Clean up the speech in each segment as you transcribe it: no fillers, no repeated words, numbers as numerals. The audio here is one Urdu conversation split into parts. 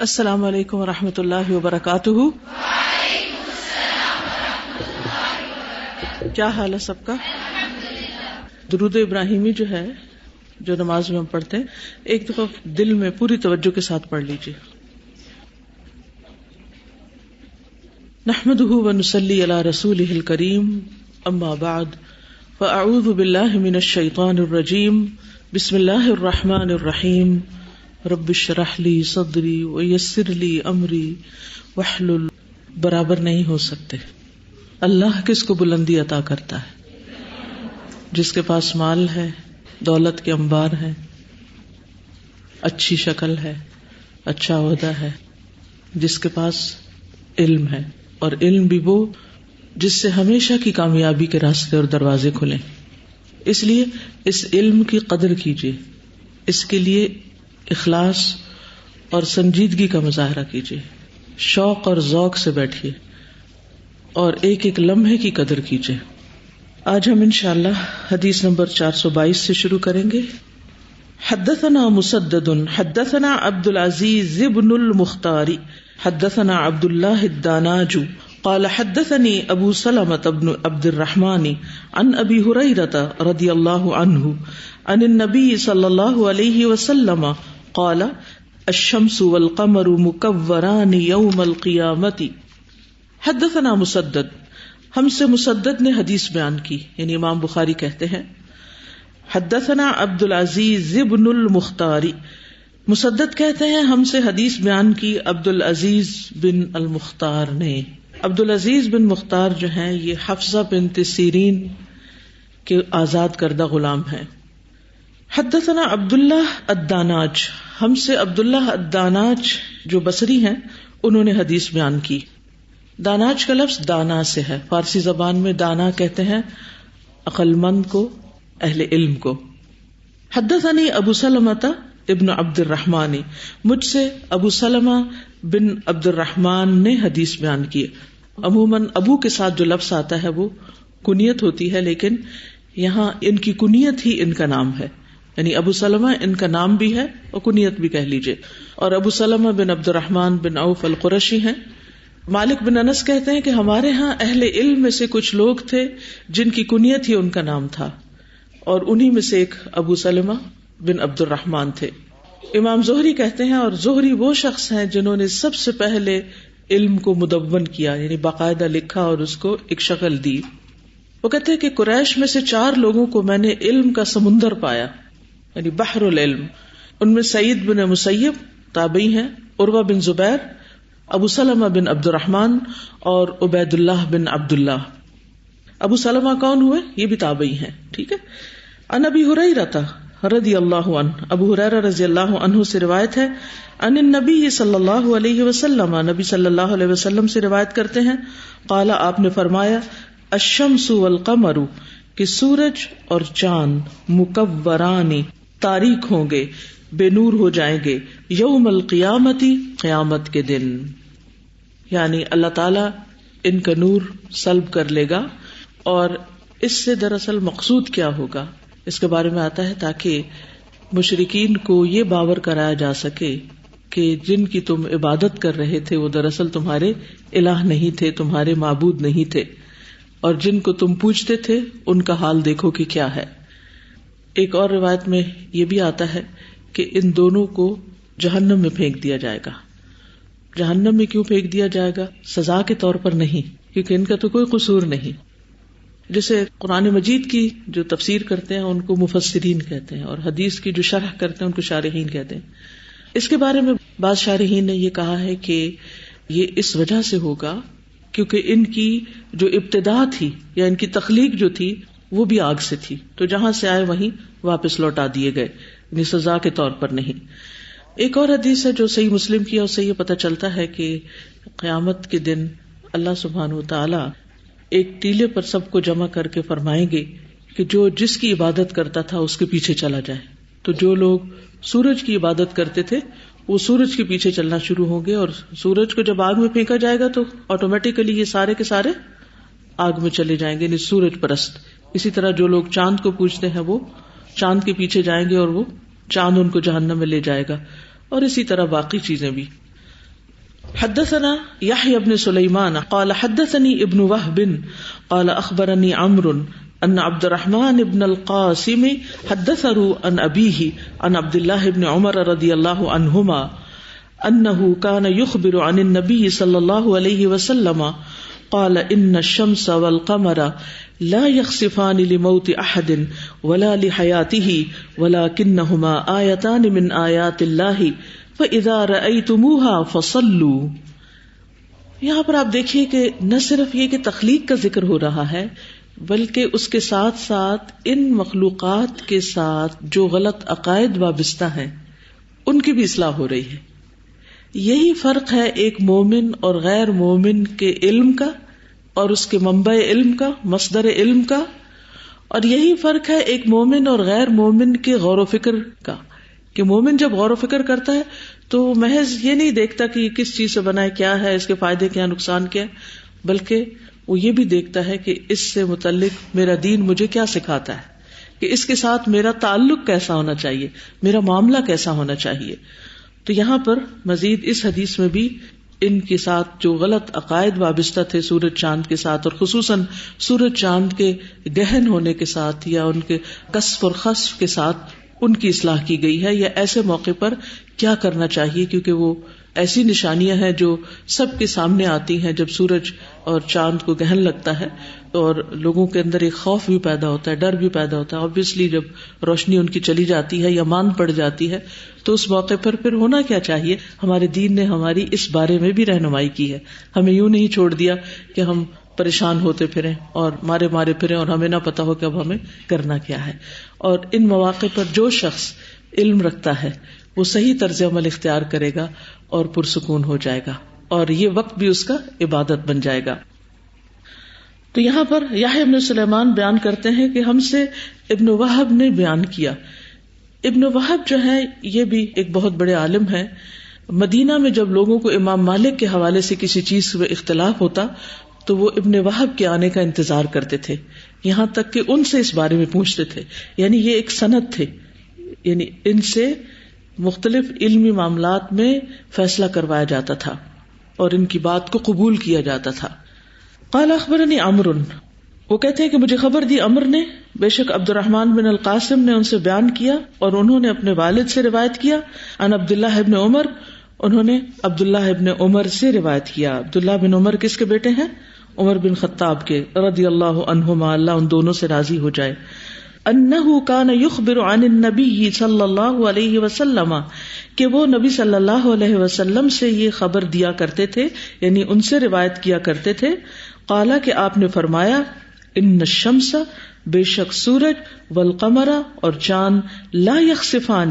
السلام علیکم ورحمۃ اللہ وبرکاتہ. کیا حال ہے سب کا؟ درود ابراہیمی جو ہے، جو نماز میں ہم پڑھتے ہیں، ایک دفعہ دل میں پوری توجہ کے ساتھ پڑھ لیجیے. نحمده ونصلی علی رسولہ الکریم، اما بعد فاعوذ باللہ من الشیطان الرجیم، بسم اللہ الرحمن الرحیم. رب اشرح لی صدری ویسر لی امری واحلل. برابر نہیں ہو سکتے. اللہ کس کو بلندی عطا کرتا ہے؟ جس کے پاس مال ہے، دولت کے انبار ہیں، اچھی شکل ہے، اچھا عہدہ ہے، جس کے پاس علم ہے، اور علم بھی وہ جس سے ہمیشہ کی کامیابی کے راستے اور دروازے کھلیں. اس لیے اس علم کی قدر کیجیے، اس کے لیے اخلاص اور سنجیدگی کا مظاہرہ کیجیے، شوق اور ذوق سے بیٹھیے اور ایک ایک لمحے کی قدر کیجیے. آج ہم انشاءاللہ حدیث نمبر 422 سے شروع کریں گے. حدثنا مسدد حدثنا عبد العزیز ابن المختار حدثنا عبد اللہ الداناج قال حدثني ابو سلمة بن عبد الرحمن عن ابي هريرة رضي الله عنه عن النبي صلى الله عليه وسلم قال الشمس والقمر مكوران يوم القيامة. حدثنا مسدد، ہم سے مسدد نے حدیث بیان کی، یعنی امام بخاری کہتے ہیں حدثنا عبد العزیز ابن المختار. مسدد کہتے ہیں ہم سے حدیث بیان کی عبد العزیز بن المختار نے. عبد العزیز بن مختار جو ہیں یہ حفصہ بنت سیرین کے آزاد کردہ غلام ہیں. حدثنا عبداللہ الداناج، ہم سے عبداللہ الداناج جو بصری ہیں انہوں نے حدیث بیان کی. داناج کا لفظ دانا سے ہے، فارسی زبان میں دانا کہتے ہیں عقل مند کو، اہل علم کو. حدثنی ابو سلمۃ ابن عبد الرحمن، مجھ سے ابو سلمہ بن عبد الرحمن نے حدیث بیان کی. عموماً ابو کے ساتھ جو لفظ آتا ہے وہ کنیت ہوتی ہے، لیکن یہاں ان کی کنیت ہی ان کا نام ہے، یعنی ابو سلمہ ان کا نام بھی ہے اور کنیت بھی کہہ لیجئے. اور ابو سلمہ بن عبد الرحمن بن عوف القرشی ہیں. مالک بن انس کہتے ہیں کہ ہمارے ہاں اہل علم میں سے کچھ لوگ تھے جن کی کنیت ہی ان کا نام تھا، اور انہی میں سے ایک ابو سلمہ بن عبد الرحمن تھے. امام زہری کہتے ہیں، اور زہری وہ شخص ہیں جنہوں نے سب سے پہلے علم کو مدون کیا، یعنی باقاعدہ لکھا اور اس کو ایک شکل دی. وہ کہتے ہیں کہ قریش میں سے 4 لوگوں کو میں نے علم کا سمندر پایا، یعنی بحر العلم. ان میں سعید بن مسیب تابعی ہیں، عروہ بن زبیر، ابو سلمہ بن عبد الرحمن اور عبید اللہ بن عبداللہ. ابو سلمہ کون ہوئے؟ یہ بھی تابعی ہیں. ٹھیک ہے. عن ابی ہریرہ رضی اللہ عنہ، ابو ہریرہ رضی اللہ عنہ سے روایت ہے. عن النبی صلی اللہ علیہ وسلم، نبی صلی اللہ علیہ وسلم سے روایت کرتے ہیں. قال، آپ نے فرمایا، الشمس والقمر، کہ سورج اور چاند، مکوران، تاریک ہوں گے، بے نور ہو جائیں گے، یوم القیامت، قیامت کے دن. یعنی اللہ تعالی ان کا نور سلب کر لے گا. اور اس سے دراصل مقصود کیا ہوگا اس کے بارے میں آتا ہے، تاکہ مشرکین کو یہ باور کرایا جا سکے کہ جن کی تم عبادت کر رہے تھے وہ دراصل تمہارے الہ نہیں تھے، تمہارے معبود نہیں تھے، اور جن کو تم پوجتے تھے ان کا حال دیکھو کہ کیا ہے. ایک اور روایت میں یہ بھی آتا ہے کہ ان دونوں کو جہنم میں پھینک دیا جائے گا. جہنم میں کیوں پھینک دیا جائے گا؟ سزا کے طور پر نہیں، کیونکہ ان کا تو کوئی قصور نہیں. جیسے قرآن مجید کی جو تفسیر کرتے ہیں ان کو مفسرین کہتے ہیں، اور حدیث کی جو شرح کرتے ہیں ان کو شارحین کہتے ہیں. اس کے بارے میں بعض شارحین نے یہ کہا ہے کہ یہ اس وجہ سے ہوگا کیونکہ ان کی جو ابتدا تھی یا ان کی تخلیق جو تھی وہ بھی آگ سے تھی، تو جہاں سے آئے وہیں واپس لوٹا دیے گئے، یعنی سزا کے طور پر نہیں. ایک اور حدیث ہے جو صحیح مسلم کی ہے، اس سے یہ پتہ چلتا ہے کہ قیامت کے دن اللہ سبحانہ وتعالی ایک ٹیلے پر سب کو جمع کر کے فرمائیں گے کہ جو جس کی عبادت کرتا تھا اس کے پیچھے چلا جائے. تو جو لوگ سورج کی عبادت کرتے تھے وہ سورج کے پیچھے چلنا شروع ہوں گے، اور سورج کو جب آگ میں پھینکا جائے گا تو آٹومیٹیکلی یہ سارے کے سارے آگ میں چلے جائیں گے، یعنی سورج پرست. اسی طرح جو لوگ چاند کو پوجتے ہیں وہ چاند کے پیچھے جائیں گے اور وہ چاند ان کو جہنم میں لے جائے گا، اور اسی طرح باقی چیزیں بھی. حدثنا يحيى بن سليمان قال حدثني ابن وهب قال اخبرني عمرو ان عبد الرحمن بن القاسم حدثه عن ابيه عن عبد الله بن عمر رضي الله عنهما انه كان يخبر عن النبي صلى الله عليه وسلم قال ان الشمس والقمر لا يخسفان لموت احد ولا لحياته ولكنهما آيتان من آيات الله فإذا رأيتموها فصلوا. یہاں پر آپ دیکھیے کہ نہ صرف یہ کہ تخلیق کا ذکر ہو رہا ہے بلکہ اس کے ساتھ ساتھ ان مخلوقات کے ساتھ جو غلط عقائد وابستہ ہیں ان کی بھی اصلاح ہو رہی ہے. یہی فرق ہے ایک مومن اور غیر مومن کے علم کا اور اس کے منبع علم کا، مصدر علم کا، اور یہی فرق ہے ایک مومن اور غیر مومن کے غور و فکر کا. کہ مومن جب غور و فکر کرتا ہے تو محض یہ نہیں دیکھتا کہ یہ کس چیز سے بنا ہے، کیا ہے اس کے فائدے، کیا نقصان، کیا ہے، بلکہ وہ یہ بھی دیکھتا ہے کہ اس سے متعلق میرا دین مجھے کیا سکھاتا ہے، کہ اس کے ساتھ میرا تعلق کیسا ہونا چاہیے، میرا معاملہ کیسا ہونا چاہیے. تو یہاں پر مزید اس حدیث میں بھی ان کے ساتھ جو غلط عقائد وابستہ تھے سورج چاند کے ساتھ، اور خصوصاً سورج چاند کے گہن ہونے کے ساتھ یا ان کے کسف اور خسف کے ساتھ ان کی اصلاح کی گئی ہے، یا ایسے موقع پر کیا کرنا چاہیے، کیونکہ وہ ایسی نشانیاں ہیں جو سب کے سامنے آتی ہیں جب سورج اور چاند کو گہن لگتا ہے، اور لوگوں کے اندر ایک خوف بھی پیدا ہوتا ہے، ڈر بھی پیدا ہوتا ہے. obviously جب روشنی ان کی چلی جاتی ہے یا ماند پڑ جاتی ہے تو اس موقع پر پھر ہونا کیا چاہیے. ہمارے دین نے ہماری اس بارے میں بھی رہنمائی کی ہے، ہمیں یوں نہیں چھوڑ دیا کہ ہم پریشان ہوتے پھریں اور مارے پھریں اور ہمیں نہ پتا ہو کہ اب ہمیں کرنا کیا ہے. اور ان مواقع پر جو شخص علم رکھتا ہے وہ صحیح طرز عمل اختیار کرے گا اور پرسکون ہو جائے گا، اور یہ وقت بھی اس کا عبادت بن جائے گا. تو یہاں پر یحییٰ بن سلیمان بیان کرتے ہیں کہ ہم سے ابن وہب نے بیان کیا. ابن وہب جو ہے یہ بھی ایک بہت بڑے عالم ہیں. مدینہ میں جب لوگوں کو امام مالک کے حوالے سے کسی چیز میں اختلاف ہوتا تو وہ ابن وہب کے آنے کا انتظار کرتے تھے، یہاں تک کہ ان سے اس بارے میں پوچھتے تھے. یعنی یہ ایک سند تھے، یعنی ان سے مختلف علمی معاملات میں فیصلہ کروایا جاتا تھا اور ان کی بات کو قبول کیا جاتا تھا. قال اخبرنی عمرو، وہ کہتے ہیں کہ مجھے خبر دی عمر نے، بے شک عبد الرحمن بن القاسم نے ان سے بیان کیا اور انہوں نے اپنے والد سے روایت کیا. عن عبداللہ ابن عمر، انہوں نے عبداللہ ابن عمر سے روایت کیا. عبداللہ بن عمر کس کے بیٹے ہیں؟ عمر بن خطاب کے رضی اللہ عنہما، اللہ ان دونوں سے راضی ہو جائے. انہ کان یخبر عن النبی صلی اللہ علیہ وسلم، کہ وہ نبی صلی اللہ علیہ وسلم سے یہ خبر دیا کرتے تھے، یعنی ان سے روایت کیا کرتے تھے. قال کہ آپ نے فرمایا، ان الشمس، بے شک سورج، والقمر اور چاند، لا یخسفان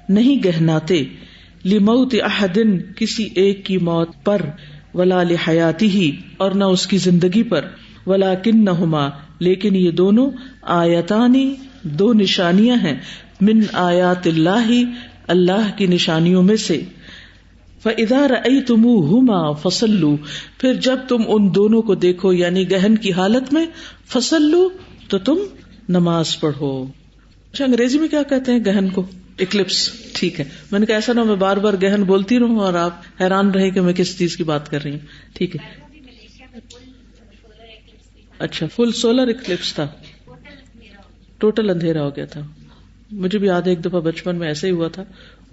نہیں گہناتے، لموت احد کسی ایک کی موت پر، ولا لحیاتہ اور نہ اس کی زندگی پر، ولکنہما لیکن یہ دونوں، آیتانی دو نشانیاں ہیں، من آیات اللہ اللہ کی نشانیوں میں سے. فَإِذَا رَأَيْتُمُوهُمَا فَصَلُّوا پھر جب تم ان دونوں کو دیکھو یعنی گہن کی حالت میں، فَصَلُّوا تو تم نماز پڑھو. اچھا انگریزی میں کیا کہتے ہیں گہن کو؟ اکلپس. ٹھیک ہے، میں نے کہا ایسا نہ میں بار بار گہن بولتی رہوں اور آپ حیران رہے کہ میں کس چیز کی بات کر رہی ہوں. ٹھیک ہے، اچھا فل سولر اکلپس تھا، ٹوٹل اندھیرا ہو گیا تھا. مجھے بھی یاد ہے ایک دفعہ بچپن میں ایسے ہی ہوا تھا،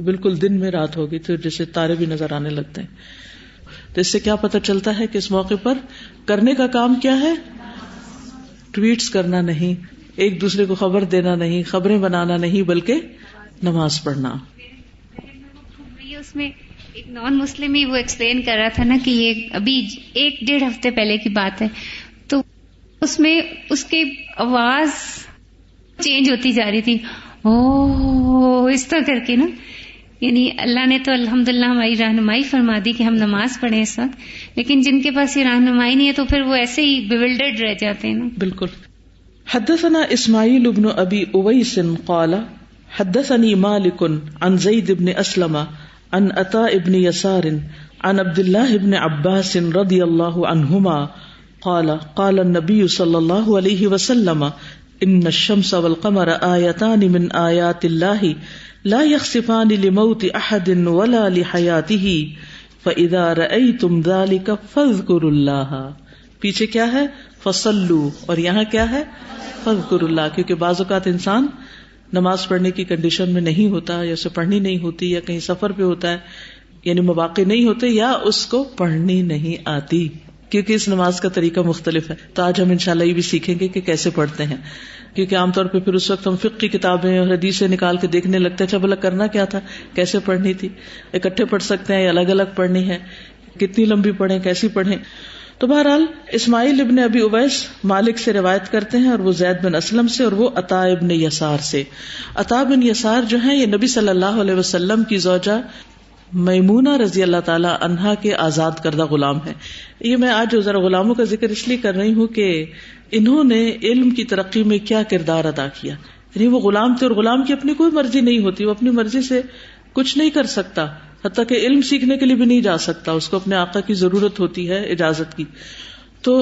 بالکل دن میں رات ہو گئی تھی، جیسے تارے بھی نظر آنے لگتے ہیں. تو اس سے کیا پتہ چلتا ہے کہ اس موقع پر کرنے کا کام کیا ہے؟ ٹویٹس کرنا نہیں، ایک دوسرے کو خبر دینا نہیں، خبریں بنانا نہیں، بلکہ نماز پڑھنا. اس میں ایک نان مسلم ہی وہ ایکسپلین کر رہا تھا نا کہ یہ ابھی 1-1.5 ہفتے پہلے کی بات ہے، تو اس میں اس کی آواز چینج ہوتی جا رہی تھی، او اس طرح کر کے نا. یعنی اللہ نے تو الحمدللہ ہماری رہنمائی فرما دی کہ ہم نماز پڑھیں اس وقت، لیکن جن کے پاس یہ رہنمائی نہیں ہے تو پھر وہ ایسے ہی بیولڈرڈ رہ جاتے ہیں نا. بالکل. حدثنا اسماعیل بن ابی اویس قال حدثني مالک عن زید بن اسلم عن عطاء بن یسار عن عبد الله بن عباس رضی اللہ عنہما قال قال النبی صلی اللہ علیہ وسلم ان الشمس والقمر آیتان من آیات اللہ لا یخسفان لموت احد ولا لحیاتہ فَإِذَا رَأَيْتُمْ ذَلِكَ فَاذْكُرُوا اللَّهَ، پیچھے کیا ہے؟ فَصَلُّوا، اور یہاں کیا ہے؟ فَاذْكُرُوا اللَّهَ، کیونکہ بعض اوقات انسان نماز پڑھنے کی کنڈیشن میں نہیں ہوتا، یا اسے پڑھنی نہیں ہوتی، یا کہیں سفر پہ ہوتا ہے، یعنی مواقع نہیں ہوتے، یا اس کو پڑھنی نہیں آتی، کیونکہ اس نماز کا طریقہ مختلف ہے. تو آج ہم انشاءاللہ یہ بھی سیکھیں گے کہ کیسے پڑھتے ہیں، کیونکہ عام طور پہ پھر اس وقت ہم فقہ کی کتابیں اور حدیثیں نکال کے دیکھنے لگتے ہیں، اچھا بھلا کرنا کیا تھا، کیسے پڑھنی تھی، اکٹھے پڑھ سکتے ہیں یا الگ الگ پڑھنی ہے، کتنی لمبی پڑھیں، کیسی پڑھیں. تو بہرحال اسماعیل ابن ابی اویس مالک سے روایت کرتے ہیں، اور وہ زید بن اسلم سے، اور وہ عطا ابن یسار سے. عطا بن یسار جو ہیں یہ نبی صلی اللہ علیہ وسلم کی زوجہ میمونہ رضی اللہ تعالی عنہا کے آزاد کردہ غلام ہیں. یہ میں آج ذرا غلاموں کا ذکر اس لیے کر رہی ہوں کہ انہوں نے علم کی ترقی میں کیا کردار ادا کیا. یعنی وہ غلام تھے، اور غلام کی اپنی کوئی مرضی نہیں ہوتی، وہ اپنی مرضی سے کچھ نہیں کر سکتا، حتیٰ کہ علم سیکھنے کے لیے بھی نہیں جا سکتا، اس کو اپنے آقا کی ضرورت ہوتی ہے، اجازت کی. تو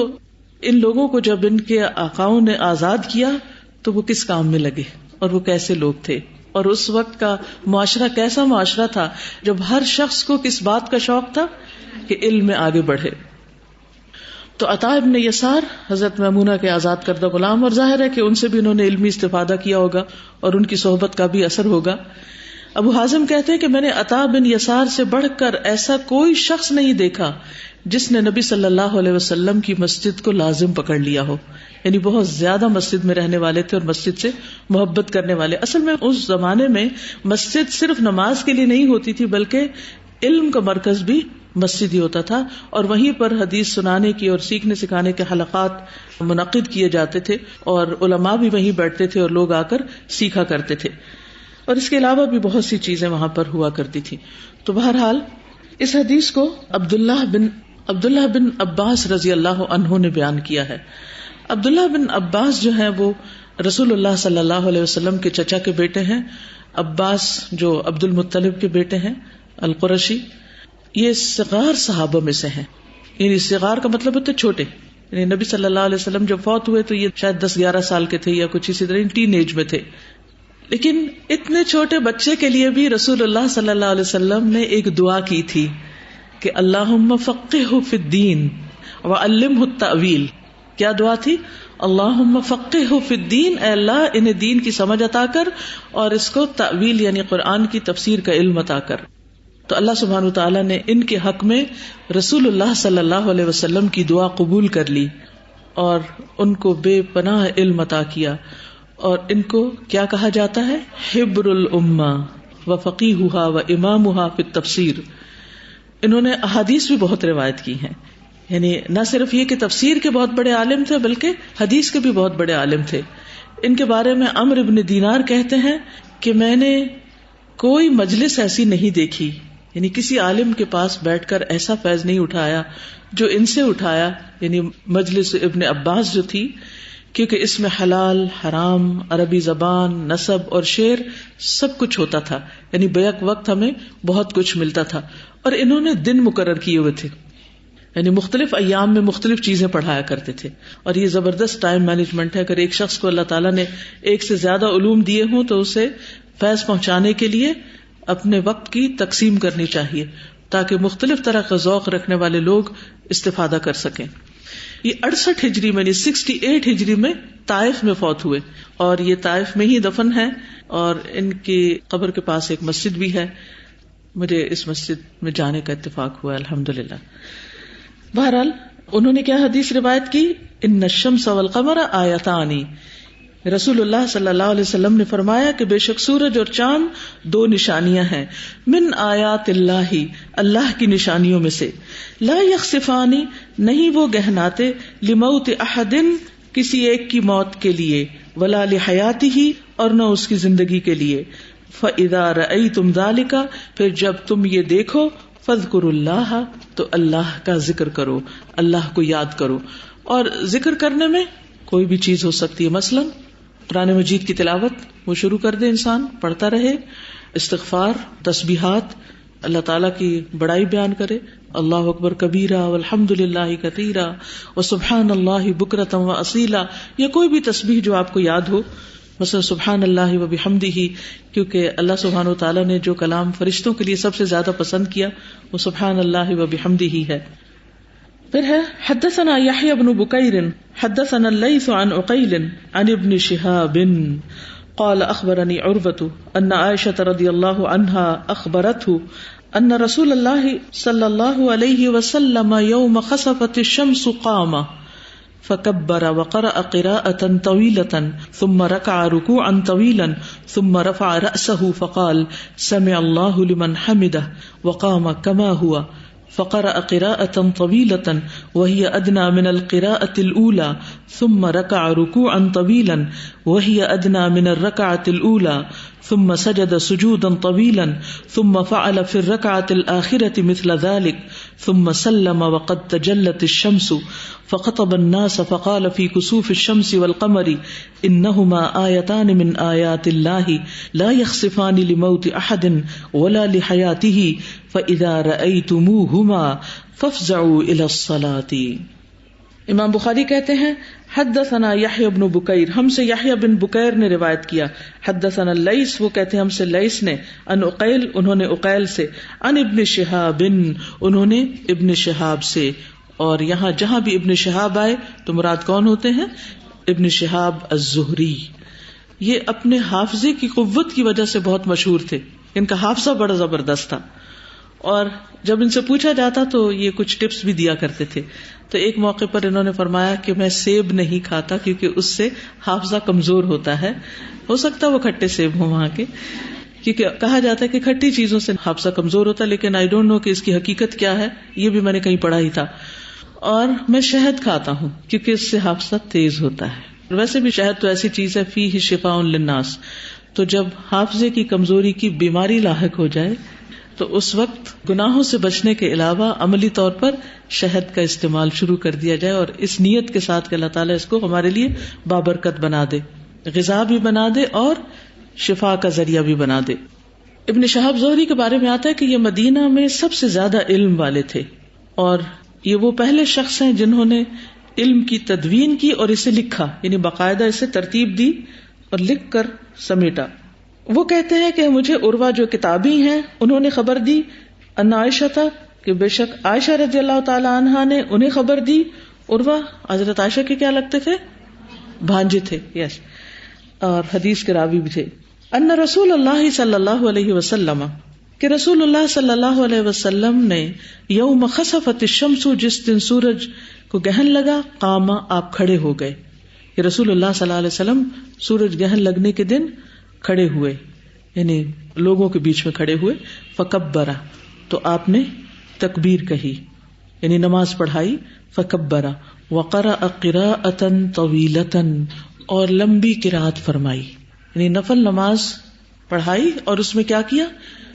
ان لوگوں کو جب ان کے آقاؤں نے آزاد کیا تو وہ کس کام میں لگے، اور وہ کیسے لوگ تھے، اور اس وقت کا معاشرہ کیسا معاشرہ تھا جب ہر شخص کو کس بات کا شوق تھا کہ علم میں آگے بڑھے. تو عطا ابن یسار حضرت میمونہ کے آزاد کردہ غلام، اور ظاہر ہے کہ ان سے بھی انہوں نے علمی استفادہ کیا ہوگا اور ان کی صحبت کا بھی اثر ہوگا. ابو حازم کہتے ہیں کہ میں نے عطا بن یسار سے بڑھ کر ایسا کوئی شخص نہیں دیکھا جس نے نبی صلی اللہ علیہ وسلم کی مسجد کو لازم پکڑ لیا ہو. یعنی بہت زیادہ مسجد میں رہنے والے تھے اور مسجد سے محبت کرنے والے. اصل میں اس زمانے میں مسجد صرف نماز کے لیے نہیں ہوتی تھی، بلکہ علم کا مرکز بھی مسجد ہی ہوتا تھا، اور وہیں پر حدیث سنانے کی اور سیکھنے سکھانے کے حلقات منعقد کیے جاتے تھے، اور علماء بھی وہیں بیٹھتے تھے اور لوگ آ کر سیکھا کرتے تھے. اور اس کے علاوہ بھی بہت سی چیزیں وہاں پر ہوا کرتی تھی. تو بہرحال اس حدیث کو عبداللہ بن عباس رضی اللہ عنہ نے بیان کیا ہے. عبداللہ بن عباس جو ہیں وہ رسول اللہ صلی اللہ علیہ وسلم کے چچا کے بیٹے ہیں. عباس جو عبد المطلب کے بیٹے ہیں القرشی، یہ صغار صحابہ میں سے ہیں. یعنی صغار کا مطلب ہوتا ہے چھوٹے. یعنی نبی صلی اللہ علیہ وسلم جب فوت ہوئے تو یہ شاید 10-11 سال کے تھے یا کچھ اسی طرح ٹین ایج میں تھے. لیکن اتنے چھوٹے بچے کے لیے بھی رسول اللہ صلی اللہ علیہ وسلم نے ایک دعا کی تھی کہ اللہم فقہہ فی الدین وعلمہ التأویل. کیا دعا تھی؟ اللہم فقہہ فی الدین، اے اللہ انہیں دین کی سمجھ عطا کر اور اس کو تأویل یعنی قرآن کی تفسیر کا علم عطا کر. تو اللہ سبحانہ وتعالیٰ نے ان کے حق میں رسول اللہ صلی اللہ علیہ وسلم کی دعا قبول کر لی اور ان کو بے پناہ علم عطا کیا. اور ان کو کیا کہا جاتا ہے؟ حبر الامہ و فقیہھا و امامھا فی التفسیر. انہوں نے احادیث بھی بہت روایت کی ہیں، یعنی نہ صرف یہ کہ تفسیر کے بہت بڑے عالم تھے بلکہ حدیث کے بھی بہت بڑے عالم تھے. ان کے بارے میں عمرو بن دینار کہتے ہیں کہ میں نے کوئی مجلس ایسی نہیں دیکھی، یعنی کسی عالم کے پاس بیٹھ کر ایسا فیض نہیں اٹھایا جو ان سے اٹھایا، یعنی مجلس ابن عباس جو تھی، کیونکہ اس میں حلال حرام، عربی زبان، نسب اور شعر سب کچھ ہوتا تھا. یعنی بیک وقت ہمیں بہت کچھ ملتا تھا. اور انہوں نے دن مقرر کیے ہوئے تھے، یعنی مختلف ایام میں مختلف چیزیں پڑھایا کرتے تھے. اور یہ زبردست ٹائم مینجمنٹ ہے. اگر ایک شخص کو اللہ تعالیٰ نے ایک سے زیادہ علوم دیے ہوں تو اسے فیض پہنچانے کے لیے اپنے وقت کی تقسیم کرنی چاہیے تاکہ مختلف طرح کا ذوق رکھنے والے لوگ استفادہ کر سکیں. یہ 68 ہجری میں 68 ہجری میں طائف میں فوت ہوئے، اور یہ طائف میں ہی دفن ہے، اور ان کی قبر کے پاس ایک مسجد بھی ہے. مجھے اس مسجد میں جانے کا اتفاق ہوا الحمدللہ. بہرحال انہوں نے کیا حدیث روایت کی؟ ان الشمس والقمر آیتان. رسول اللہ صلی اللہ علیہ وسلم نے فرمایا کہ بے شک سورج اور چاند 2 نشانیاں ہیں، من آیات اللہ، اللہ کی نشانیوں میں سے، لا یخسفان، نہیں وہ گہناتے، لموت احد، کسی ایک کی موت کے لیے، ولا لحیاتہ، اور نہ اس کی زندگی کے لیے. فاذا رأیتم ذلک، پھر جب تم یہ دیکھو، فاذکروا اللہ، تو اللہ کا ذکر کرو، اللہ کو یاد کرو. اور ذکر کرنے میں کوئی بھی چیز ہو سکتی ہے، مثلا قرآن مجید کی تلاوت وہ شروع کر دے، انسان پڑھتا رہے، استغفار، تسبیحات، اللہ تعالیٰ کی بڑائی بیان کرے، اللہ اکبر کبیرہ والحمد للہ کثیرہ وسبحان اللہ بکرۃ واصیلا، یا کوئی بھی تسبیح جو آپ کو یاد ہو مثلا سبحان اللہ و بحمدہ، کیونکہ اللہ سبحانہ و تعالیٰ نے جو کلام فرشتوں کے لیے سب سے زیادہ پسند کیا وہ سبحان اللہ و بحمدہ ہی ہے. پھر ہے حدثنا یحییٰ بن بکیر حدثنا اللیث عن عقیل عن ابن شہاب قال اخبرنی عروۃ ان عائشة رضی اللہ عنہا اخبرته ان رسول اللہ صلی اللہ علیہ وسلم یوم خسفت الشمس قام فکبر وقرأ قراءة طويلة ثم ركع ركوعا طويلا ثم رفع رأسه فقال سمع الله لمن حمده وقام كما هو فقرأ قراءة طويلة وهي أدنى من القراءة الأولى ثم ركع ركوعا طويلا وهي أدنى من الركعة الأولى ثم سجد سجودا طويلا ثم فعل في الركعة الآخرة مثل ذلك ثم سلم وقد تجلت الشمس فخطب الناس فقال في كسوف الشمس والقمر إنهما آيتان من آيات الله لا يخسفان لموت أحد ولا لحياته فإذا رأيتموهما فافزعوا إلى الصلاة. امام بخاری کہتے ہیں حدثنا یحییٰ بن بکیر، ہم سے یحییٰ بن بکیر نے روایت کیا. حدثنا اللیث، وہ کہتے ہیں ہم سے لیث نے. عن عقیل، انہوں نے عقیل سے. عن ابن شہاب، انہوں نے ابن شہاب سے. اور یہاں جہاں بھی ابن شہاب آئے تو مراد کون ہوتے ہیں؟ ابن شہاب الزہری. یہ اپنے حافظے کی قوت کی وجہ سے بہت مشہور تھے، ان کا حافظہ بڑا زبردست تھا، اور جب ان سے پوچھا جاتا تو یہ کچھ ٹپس بھی دیا کرتے تھے. تو ایک موقع پر انہوں نے فرمایا کہ میں سیب نہیں کھاتا کیونکہ اس سے حافظہ کمزور ہوتا ہے. ہو سکتا ہے وہ کھٹے سیب ہوں وہاں کے، کیونکہ کہا جاتا ہے کہ کھٹی چیزوں سے حافظہ کمزور ہوتا ہے، لیکن آئی ڈونٹ نو کہ اس کی حقیقت کیا ہے، یہ بھی میں نے کہیں پڑھا ہی تھا. اور میں شہد کھاتا ہوں کیونکہ اس سے حافظہ تیز ہوتا ہے. ویسے بھی شہد تو ایسی چیز ہے فیہ شفاء للناس، تو جب حافظے کی کمزوری کی بیماری لاحق ہو جائے تو اس وقت گناہوں سے بچنے کے علاوہ عملی طور پر شہد کا استعمال شروع کر دیا جائے، اور اس نیت کے ساتھ کہ اللہ تعالیٰ اس کو ہمارے لیے بابرکت بنا دے، غذا بھی بنا دے اور شفا کا ذریعہ بھی بنا دے. ابن شہاب زہری کے بارے میں آتا ہے کہ یہ مدینہ میں سب سے زیادہ علم والے تھے، اور یہ وہ پہلے شخص ہیں جنہوں نے علم کی تدوین کی اور اسے لکھا، یعنی باقاعدہ اسے ترتیب دی اور لکھ کر سمیٹا. وہ کہتے ہیں کہ مجھے عروہ جو کتابی ہیں انہوں نے خبر دی، ان عائشہ تھا کہ بے شک عائشہ رضی اللہ تعالی عنہا نے انہیں خبر دی. عروہ حضرت عائشہ کے کیا لگتے تھے؟ بھانجے تھے، یس، اور حدیث کے راوی بھی تھے. ان رسول اللہ صلی اللہ علیہ وسلم، کہ رسول اللہ صلی اللہ علیہ وسلم نے یوم خسفت الشمس، جس دن سورج کو گہن لگا، قام، آپ کھڑے ہو گئے. کہ رسول اللہ صلی اللہ علیہ وسلم سورج گہن لگنے کے دن کھڑے ہوئے، یعنی لوگوں کے بیچ میں کھڑے ہوئے. فکبرا، تو آپ نے تکبیر کہی، یعنی نماز پڑھائی. فکبرا وقرأ قراءة طویلة، اور لمبی قرات فرمائی، یعنی نفل نماز پڑھائی اور اس میں کیا کیا؟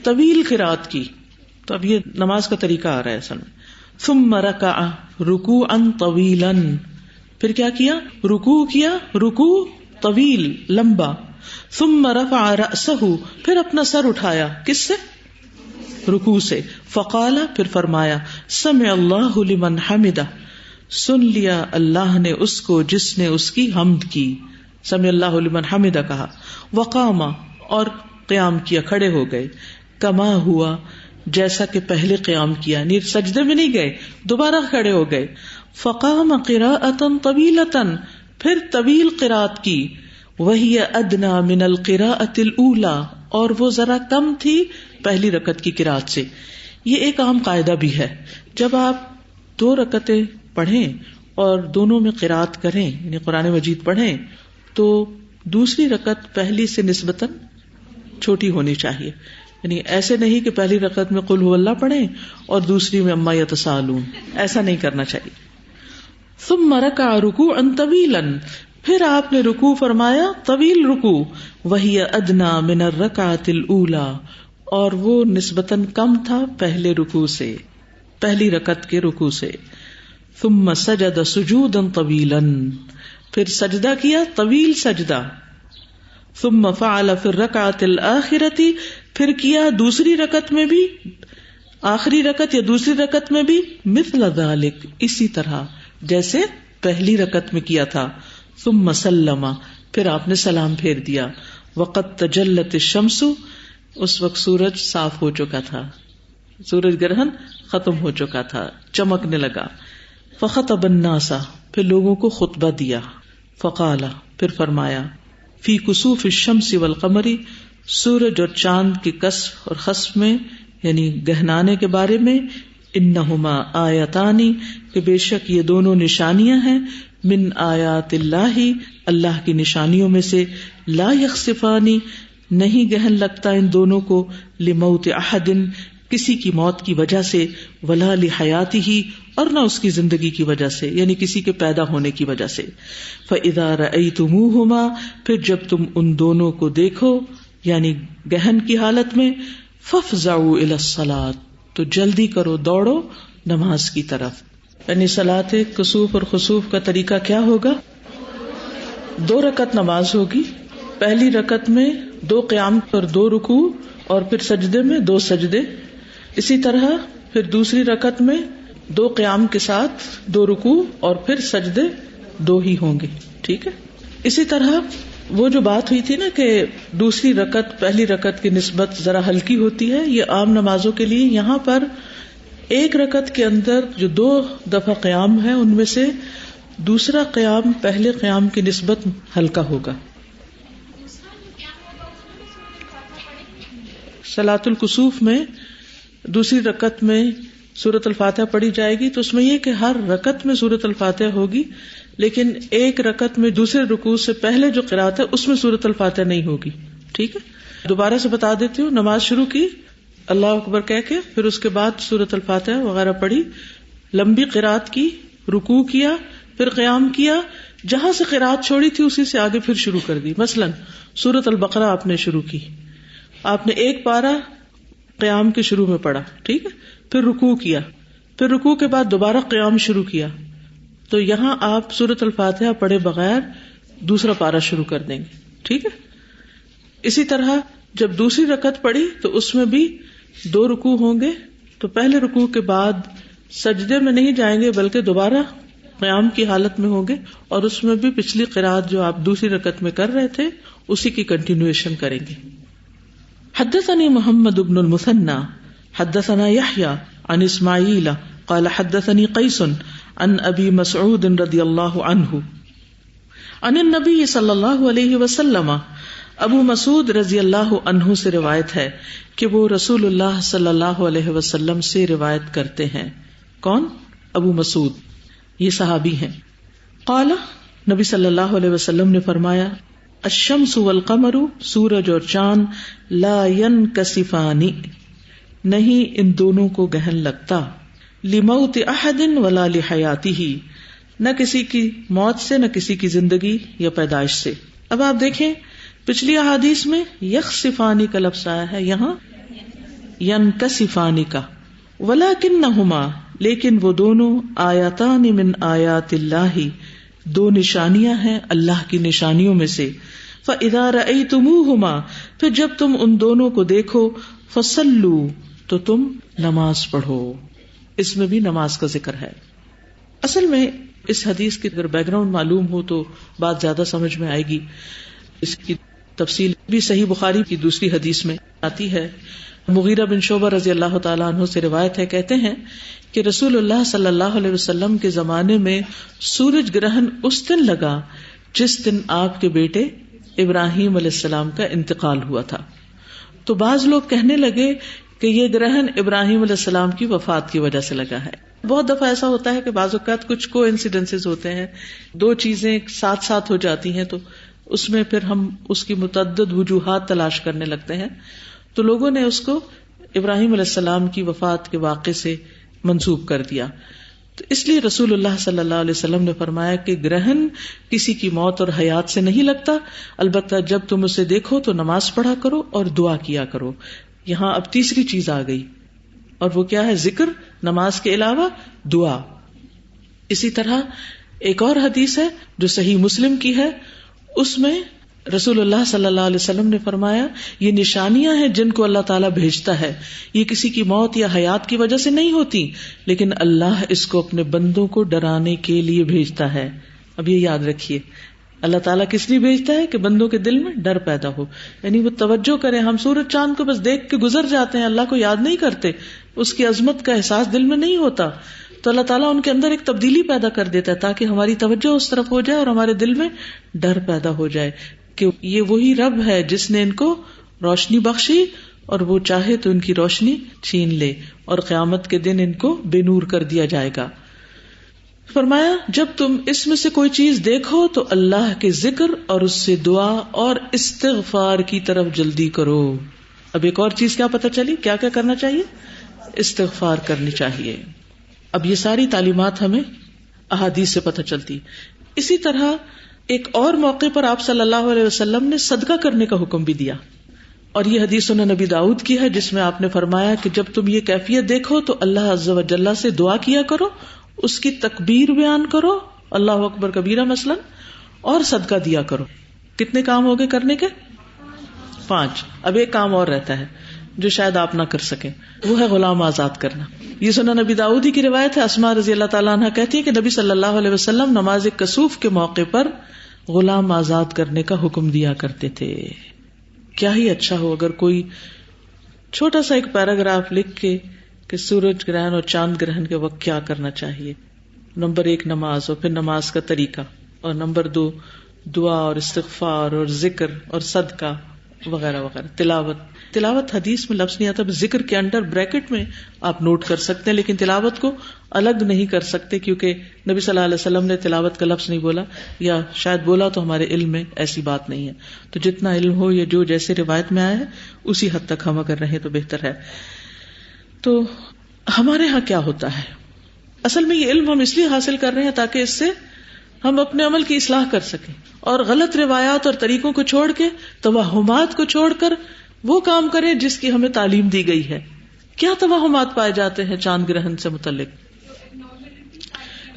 طویل قرات کی. تو اب یہ نماز کا طریقہ آ رہا ہے اصل میں. ثم رکع رکوعا طویلا، پھر کیا کیا؟ رکوع کیا، رکوع طویل لمبا. ثم رفع رأسه، پھر اپنا سر اٹھایا، کس سے؟ رکوع سے. فقال، پھر فرمایا، سمع اللہ لمن حمدہ، سن لیا اللہ نے اس کو جس نے اس کی حمد کی. سمع اللہ لمن حمدہ کہا. وقام، اور قیام کیا، کھڑے ہو گئے. کما ہوا، جیسا کہ پہلے قیام کیا، یعنی سجدے میں نہیں گئے، دوبارہ کھڑے ہو گئے. فقام قراءة طویلة، پھر طویل قرات کی. وہی ادنی من القراءة الاولى، اور وہ ذرا کم تھی پہلی رکعت کی قرات سے. یہ ایک عام قاعدہ بھی ہے، جب آپ 2 رکعتیں پڑھیں اور دونوں میں قرات کریں، یعنی قرآن مجید پڑھیں، تو دوسری رکعت پہلی سے نسبتاً چھوٹی ہونی چاہیے. یعنی ایسے نہیں کہ پہلی رکعت میں قل هو اللہ پڑھیں اور دوسری میں اما یتساءلون، ایسا نہیں کرنا چاہیے. ثم رکع رکوعا طویلا، پھر آپ نے رکوع فرمایا، طویل رکوع. وہی ادنی من الرکعۃ الاولی، اور وہ نسبتاً کم تھا پہلے رکوع سے، پہلی رکعت کے رکوع سے. ثم سجد سجودا طویلا، پھر سجدہ کیا، طویل سجدہ. ثم فعل فی الرکعۃ الآخرۃ، پھر کیا دوسری رکعت میں بھی، آخری رکعت یا دوسری رکعت میں بھی، مثل ذلک، اسی طرح جیسے پہلی رکعت میں کیا تھا. ثم سلم، پھر آپ نے سلام پھیر دیا. وقد تجلت الشمس، اس وقت سورج صاف ہو چکا تھا، سورج گرہن ختم ہو چکا تھا، چمکنے لگا. فخطب الناس، پھر لوگوں کو خطبہ دیا. فقال، پھر فرمایا، فی کسوف الشمس والقمر، سورج اور چاند کی کسف اور خسف میں یعنی گہنانے کے بارے میں، انہما آیتانی، کہ بے شک یہ دونوں نشانیاں ہیں، من آیات اللہ، اللہ کی نشانیوں میں سے، لا یخسفانی، نہیں گہن لگتا ان دونوں کو، لموت احد، کسی کی موت کی وجہ سے، ولا لحیاتہ، اور نہ اس کی زندگی کی وجہ سے، یعنی کسی کے پیدا ہونے کی وجہ سے. فاذا رأیتموہما، پھر جب تم ان دونوں کو دیکھو یعنی گہن کی حالت میں، فافزعوا الی الصلاۃ، تو جلدی کرو، دوڑو نماز کی طرف. یعنی صلاۃ کسوف اور خسوف کا طریقہ کیا ہوگا؟ 2 رکعت نماز ہوگی، پہلی رکعت میں 2 قیام اور 2 رکوع، اور پھر سجدے میں 2 سجدے. اسی طرح پھر دوسری رکعت میں 2 قیام کے ساتھ 2 رکوع، اور پھر سجدے 2 ہی ہوں گے. ٹھیک ہے. اسی طرح وہ جو بات ہوئی تھی نا کہ دوسری رکعت پہلی رکعت کی نسبت ذرا ہلکی ہوتی ہے، یہ عام نمازوں کے لیے. یہاں پر 1 رکعت کے اندر جو 2 دفعہ قیام ہے، ان میں سے دوسرا قیام پہلے قیام کی نسبت ہلکا ہوگا. صلاۃ الکسوف میں دوسری رکعت میں سورۃ الفاتحہ پڑھی جائے گی، تو اس میں یہ کہ ہر رکعت میں سورۃ الفاتحہ ہوگی، لیکن 1 رکعت میں دوسرے رکوع سے پہلے جو قرات ہے اس میں سورۃ الفاتحہ نہیں ہوگی. ٹھیک ہے. دوبارہ سے بتا دیتی ہوں، نماز شروع کی اللہ اکبر کہہ کے، پھر اس کے بعد سورۃ الفاتحہ وغیرہ پڑھی، لمبی قرات کی، رکوع کیا، پھر قیام کیا، جہاں سے قرات چھوڑی تھی اسی سے آگے پھر شروع کر دی. مثلا سورۃ البقرہ آپ نے شروع کی، آپ نے 1 پارہ قیام کے شروع میں پڑھا، ٹھیک ہے، پھر رکوع کیا، پھر رکوع کے بعد دوبارہ قیام شروع کیا، تو یہاں آپ سورۃ الفاتحہ پڑھے بغیر دوسرا پارہ شروع کر دیں گے. ٹھیک ہے. اسی طرح جب دوسری رکعت پڑھی تو اس میں بھی 2 رکوع ہوں گے، تو پہلے رکوع کے بعد سجدے میں نہیں جائیں گے بلکہ دوبارہ قیام کی حالت میں ہوں گے، اور اس میں بھی پچھلی قرات جو آپ دوسری رکعت میں کر رہے تھے اسی کی کنٹینویشن کریں گے. حدثني محمد بن المثنى حدثنا يحيى عن اسماعيل قال حدثني قيس عن ابي مسعود رضي الله عنه عن النبي صلی اللہ علیہ وسلم. ابو مسعود رضی اللہ عنہ سے روایت ہے کہ وہ رسول اللہ صلی اللہ علیہ وسلم سے روایت کرتے ہیں. کون؟ ابو مسعود، یہ صحابی ہیں. قال، نبی صلی اللہ علیہ وسلم نے فرمایا، الشمس والقمر، سورج اور چاند، لا ينکسفان، نہیں ان دونوں کو گہن لگتا، لموت احد ولا لحیاتہ، نہ کسی کی موت سے نہ کسی کی زندگی یا پیدائش سے. اب آپ دیکھیں پچھلی احادیث میں یخسفانی کا لفظ آیا ہے، یہاں ینکسفانی کا. ولکنہما، لیکن وہ دونوں، آیاتان من آیات اللہ، 2 نشانیاں ہیں اللہ کی نشانیوں میں سے. فَإِذَا رَأَيْتُمُوهُمَا، پھر جب تم ان دونوں کو دیکھو، فَصَلُّوا، تو تم نماز پڑھو. اس میں بھی نماز کا ذکر ہے. اصل میں اس حدیث کی اگر بیک گراؤنڈ معلوم ہو تو بات زیادہ سمجھ میں آئے گی. اس کی تفصیل بھی صحیح بخاری کی دوسری حدیث میں آتی ہے. مغیرہ بن شعبہ رضی اللہ تعالیٰ عنہ سے روایت ہے، کہتے ہیں کہ رسول اللہ صلی اللہ علیہ وسلم کے زمانے میں سورج گرہن اس دن لگا جس دن آپ کے بیٹے ابراہیم علیہ السلام کا انتقال ہوا تھا. تو بعض لوگ کہنے لگے کہ یہ گرہن ابراہیم علیہ السلام کی وفات کی وجہ سے لگا ہے. بہت دفعہ ایسا ہوتا ہے کہ بعض اوقات کچھ کو انسیڈنسز ہوتے ہیں، 2 چیزیں ساتھ ساتھ ہو جاتی ہیں، تو اس میں پھر ہم اس کی متعدد وجوہات تلاش کرنے لگتے ہیں. تو لوگوں نے اس کو ابراہیم علیہ السلام کی وفات کے واقعے سے منسوب کر دیا. تو اس لیے رسول اللہ صلی اللہ علیہ وسلم نے فرمایا کہ گرہن کسی کی موت اور حیات سے نہیں لگتا، البتہ جب تم اسے دیکھو تو نماز پڑھا کرو اور دعا کیا کرو. یہاں اب تیسری چیز آ گئی، اور وہ کیا ہے؟ ذکر، نماز کے علاوہ دعا. اسی طرح ایک اور حدیث ہے جو صحیح مسلم کی ہے، اس میں رسول اللہ صلی اللہ علیہ وسلم نے فرمایا، یہ نشانیاں ہیں جن کو اللہ تعالیٰ بھیجتا ہے، یہ کسی کی موت یا حیات کی وجہ سے نہیں ہوتی، لیکن اللہ اس کو اپنے بندوں کو ڈرانے کے لیے بھیجتا ہے. اب یہ یاد رکھیے، اللہ تعالیٰ کس لیے بھیجتا ہے کہ بندوں کے دل میں ڈر پیدا ہو، یعنی وہ توجہ کریں. ہم سورج چاند کو بس دیکھ کے گزر جاتے ہیں، اللہ کو یاد نہیں کرتے، اس کی عظمت کا احساس دل میں نہیں ہوتا. تو اللہ تعالیٰ ان کے اندر ایک تبدیلی پیدا کر دیتا ہے تاکہ ہماری توجہ اس طرف ہو جائے اور ہمارے دل میں ڈر پیدا ہو جائے کہ یہ وہی رب ہے جس نے ان کو روشنی بخشی اور وہ چاہے تو ان کی روشنی چھین لے اور قیامت کے دن ان کو بے نور کر دیا جائے گا. فرمایا جب تم اس میں سے کوئی چیز دیکھو تو اللہ کے ذکر اور اس سے دعا اور استغفار کی طرف جلدی کرو. اب ایک اور چیز کیا پتہ چلی، کیا کیا کرنا چاہیے؟ استغفار کرنی چاہیے. اب یہ ساری تعلیمات ہمیں احادیث سے پتہ چلتی. اسی طرح ایک اور موقع پر آپ صلی اللہ علیہ وسلم نے صدقہ کرنے کا حکم بھی دیا، اور یہ حدیث سنن نبی داؤد کی ہے جس میں آپ نے فرمایا کہ جب تم یہ کیفیت دیکھو تو اللہ عز و جل سے دعا کیا کرو، اس کی تکبیر بیان کرو، اللہ اکبر کبیرہ مثلا، اور صدقہ دیا کرو. کتنے کام ہو گئے کرنے کے؟ 5. اب ایک کام اور رہتا ہے جو شاید آپ نہ کر سکیں، وہ ہے غلام آزاد کرنا. یہ سنن نبی داؤد ہی کی روایت ہے. اسماء رضی اللہ تعالیٰ عنہ کہتی ہے کہ نبی صلی اللہ علیہ وسلم نماز کسوف کے موقع پر غلام آزاد کرنے کا حکم دیا کرتے تھے. کیا ہی اچھا ہو اگر کوئی چھوٹا سا ایک پیراگراف لکھ کے کہ سورج گرہن اور چاند گرہن کے وقت کیا کرنا چاہیے. نمبر 1 نماز، اور پھر نماز کا طریقہ، اور نمبر 2 دعا اور استغفار اور ذکر اور صدقہ وغیرہ وغیرہ. تلاوت حدیث میں لفظ نہیں آتا، ذکر کے انڈر بریکٹ میں آپ نوٹ کر سکتے ہیں، لیکن تلاوت کو الگ نہیں کر سکتے کیونکہ نبی صلی اللہ علیہ وسلم نے تلاوت کا لفظ نہیں بولا، یا شاید بولا تو ہمارے علم میں ایسی بات نہیں ہے. تو جتنا علم ہو یا جو جیسے روایت میں آیا ہے اسی حد تک ہم اگر رہیں تو بہتر ہے. تو ہمارے ہاں کیا ہوتا ہے؟ اصل میں یہ علم ہم اس لیے حاصل کر رہے ہیں تاکہ اس سے ہم اپنے عمل کی اصلاح کر سکیں، اور غلط روایات اور طریقوں کو چھوڑ کے، توہمات کو چھوڑ کر وہ کام کریں جس کی ہمیں تعلیم دی گئی ہے. کیا توہمات پائے جاتے ہیں چاند گرہن سے متعلق؟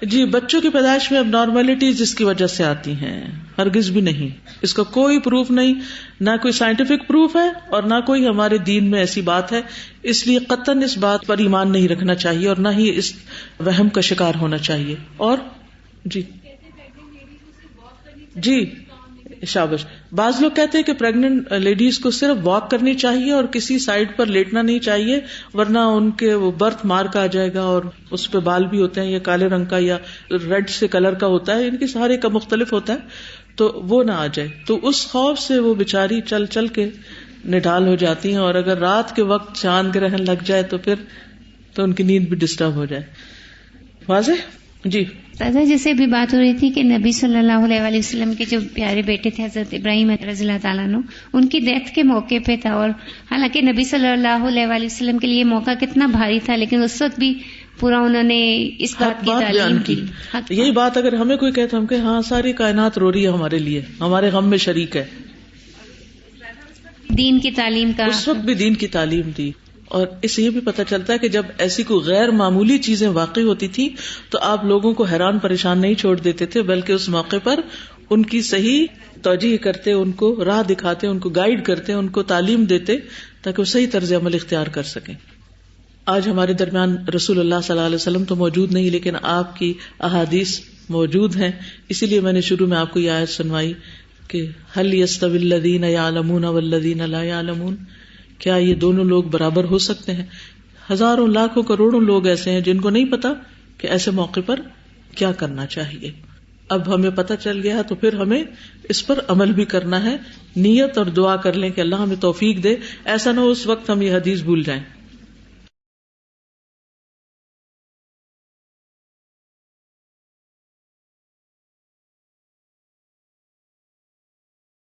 جی، بچوں کی پیدائش میں اب نارملٹیز جس کی وجہ سے آتی ہیں، ہرگز بھی نہیں. اس کا کوئی پروف نہیں، نہ کوئی سائنٹیفک پروف ہے اور نہ کوئی ہمارے دین میں ایسی بات ہے. اس لیے قطعاً اس بات پر ایمان نہیں رکھنا چاہیے اور نہ ہی اس وہم کا شکار ہونا چاہیے. اور جی شاباش. بعض لوگ کہتے ہیں کہ پریگننٹ لیڈیز کو صرف واک کرنی چاہیے اور کسی سائڈ پر لیٹنا نہیں چاہیے، ورنہ ان کے وہ برتھ مارک آ جائے گا، اور اس پہ بال بھی ہوتے ہیں، یا کالے رنگ کا یا ریڈ سے کلر کا ہوتا ہے، ان کے سارے کا مختلف ہوتا ہے، تو وہ نہ آ جائے. تو اس خوف سے وہ بیچاری چل چل کے نڈال ہو جاتی ہیں، اور اگر رات کے وقت چاند گرہن لگ جائے تو پھر تو ان کی نیند بھی ڈسٹرب ہو جائے. واضح؟ جی دادا، جیسے بھی بات ہو رہی تھی کہ نبی صلی اللہ علیہ وآلہ وسلم کے جو پیارے بیٹے تھے حضرت ابراہیم رضی اللہ تعالیٰ عنہ، ان کی ڈیتھ کے موقع پہ تھا، اور حالانکہ نبی صلی اللہ علیہ وآلہ وسلم کے لیے موقع کتنا بھاری تھا، لیکن اس وقت بھی پورا انہوں نے اس بات کی تعلیم کی. یہی بات اگر ہمیں کوئی کہتا ہم کہ ہاں ساری کائنات رو رہی ہے ہمارے لیے، ہمارے غم میں شریک ہے. دین کی تعلیم کا اس وقت بھی دین کی تعلیم دی. اور اس سے یہ بھی پتہ چلتا ہے کہ جب ایسی کوئی غیر معمولی چیزیں واقع ہوتی تھی تو آپ لوگوں کو حیران پریشان نہیں چھوڑ دیتے تھے، بلکہ اس موقع پر ان کی صحیح توجیہ کرتے، ان کو راہ دکھاتے، ان کو گائیڈ کرتے، ان کو تعلیم دیتے تاکہ وہ صحیح طرز عمل اختیار کر سکیں. آج ہمارے درمیان رسول اللہ صلی اللہ علیہ وسلم تو موجود نہیں، لیکن آپ کی احادیث موجود ہیں. اسی لیے میں نے شروع میں آپ کو یہ آیت سنوائی کہ هل يستوي الذين يعلمون والذين لا يعلمون، کیا یہ دونوں لوگ برابر ہو سکتے ہیں؟ ہزاروں لاکھوں کروڑوں لوگ ایسے ہیں جن کو نہیں پتا کہ ایسے موقع پر کیا کرنا چاہیے. اب ہمیں پتہ چل گیا ہے تو پھر ہمیں اس پر عمل بھی کرنا ہے. نیت اور دعا کر لیں کہ اللہ ہمیں توفیق دے، ایسا نہ ہو اس وقت ہم یہ حدیث بھول جائیں.